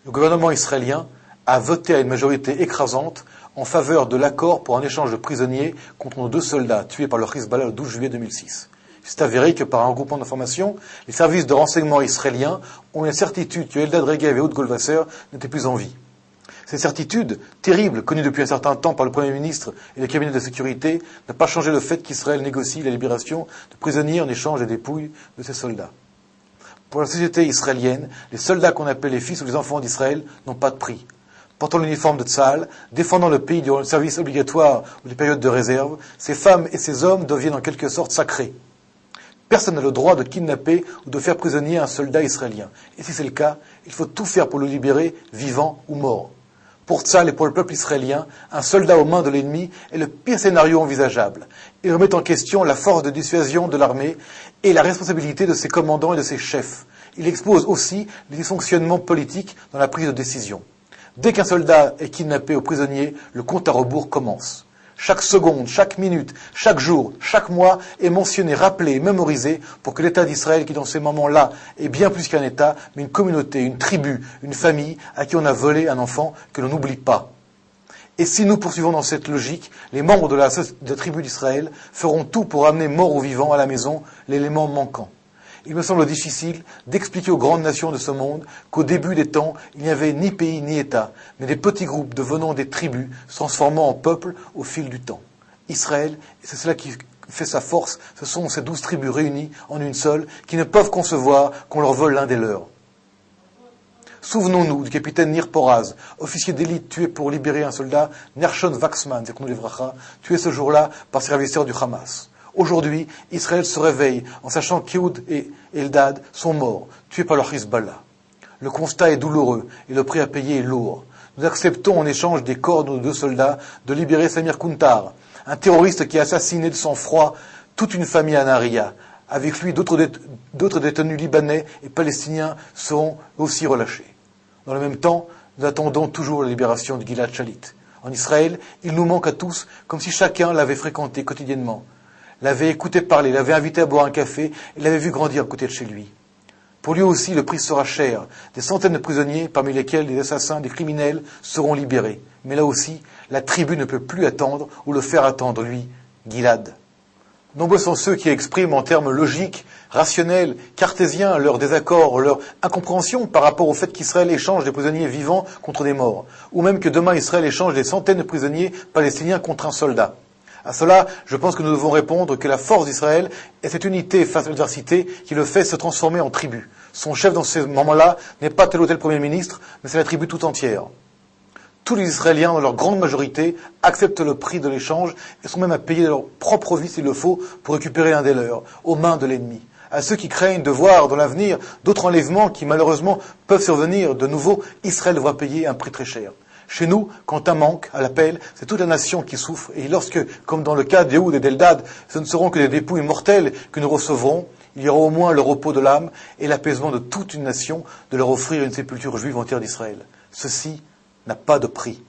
Le gouvernement israélien a voté à une majorité écrasante en faveur de l'accord pour un échange de prisonniers contre nos 2 soldats tués par le Hezbollah le 12 juillet 2006. C'est avéré que par un regroupement d'informations, les services de renseignement israéliens ont une certitude que Eldad Regev et Ehud Goldwasser n'étaient plus en vie. Cette certitude, terrible, connue depuis un certain temps par le Premier ministre et le cabinet de sécurité, n'a pas changé le fait qu'Israël négocie la libération de prisonniers en échange des dépouilles de ses soldats. Pour la société israélienne, les soldats qu'on appelle les fils ou les enfants d'Israël n'ont pas de prix. Portant l'uniforme de Tzahal, défendant le pays durant le service obligatoire ou les périodes de réserve, ces femmes et ces hommes deviennent en quelque sorte sacrés. Personne n'a le droit de kidnapper ou de faire prisonnier un soldat israélien. Et si c'est le cas, il faut tout faire pour le libérer, vivant ou mort. Pour Tzahal et pour le peuple israélien, un soldat aux mains de l'ennemi est le pire scénario envisageable. Il remet en question la force de dissuasion de l'armée et la responsabilité de ses commandants et de ses chefs. Il expose aussi les dysfonctionnements politiques dans la prise de décision. Dès qu'un soldat est kidnappé ou prisonnier, le compte à rebours commence. Chaque seconde, chaque minute, chaque jour, chaque mois est mentionné, rappelé, mémorisé pour que l'État d'Israël, qui dans ces moments-là est bien plus qu'un État, mais une communauté, une tribu, une famille à qui on a volé un enfant, que l'on n'oublie pas. Et si nous poursuivons dans cette logique, les membres de la tribu d'Israël feront tout pour amener mort ou vivant à la maison l'élément manquant. Il me semble difficile d'expliquer aux grandes nations de ce monde qu'au début des temps, il n'y avait ni pays ni État, mais des petits groupes devenant des tribus, se transformant en peuples au fil du temps. Israël, et c'est cela qui fait sa force, ce sont ces 12 tribus réunies en une seule, qui ne peuvent concevoir qu'on leur vole l'un des leurs. Souvenons-nous du capitaine Nir Poraz, officier d'élite tué pour libérer un soldat, Nershon Waxman, tué ce jour-là par ses ravisseurs du Hamas. Aujourd'hui, Israël se réveille en sachant qu'Ehud et Eldad sont morts, tués par le Hezbollah. Le constat est douloureux et le prix à payer est lourd. Nous acceptons en échange des corps de nos 2 soldats de libérer Samir Kuntar, un terroriste qui a assassiné de sang-froid toute une famille à Naria. Avec lui, d'autres détenus libanais et palestiniens seront aussi relâchés. Dans le même temps, nous attendons toujours la libération de Gilad Shalit. En Israël, il nous manque à tous, comme si chacun l'avait fréquenté quotidiennement, l'avait écouté parler, l'avait invité à boire un café et l'avait vu grandir à côté de chez lui. Pour lui aussi, le prix sera cher. Des centaines de prisonniers, parmi lesquels des assassins, des criminels, seront libérés. Mais là aussi, la tribu ne peut plus attendre ou le faire attendre, lui, Gilad. Nombreux sont ceux qui expriment en termes logiques, rationnels, cartésiens, leur désaccord, leur incompréhension par rapport au fait qu'Israël échange des prisonniers vivants contre des morts, ou même que demain Israël échange des centaines de prisonniers palestiniens contre un soldat. À cela, je pense que nous devons répondre que la force d'Israël est cette unité face à l'adversité qui le fait se transformer en tribu. Son chef dans ces moments-là n'est pas tel ou tel Premier ministre, mais c'est la tribu tout entière. Tous les Israéliens, dans leur grande majorité, acceptent le prix de l'échange et sont même à payer de leur propre vie s'il le faut pour récupérer l'un des leurs, aux mains de l'ennemi. À ceux qui craignent de voir dans l'avenir d'autres enlèvements qui malheureusement peuvent survenir, de nouveau, Israël devra payer un prix très cher. Chez nous, quand un manque à l'appel, c'est toute la nation qui souffre. Et lorsque, comme dans le cas d'Ehud et d'Eldad, ce ne seront que des dépouilles mortelles que nous recevrons, il y aura au moins le repos de l'âme et l'apaisement de toute une nation de leur offrir une sépulture juive en terre d'Israël. Ceci n'a pas de prix.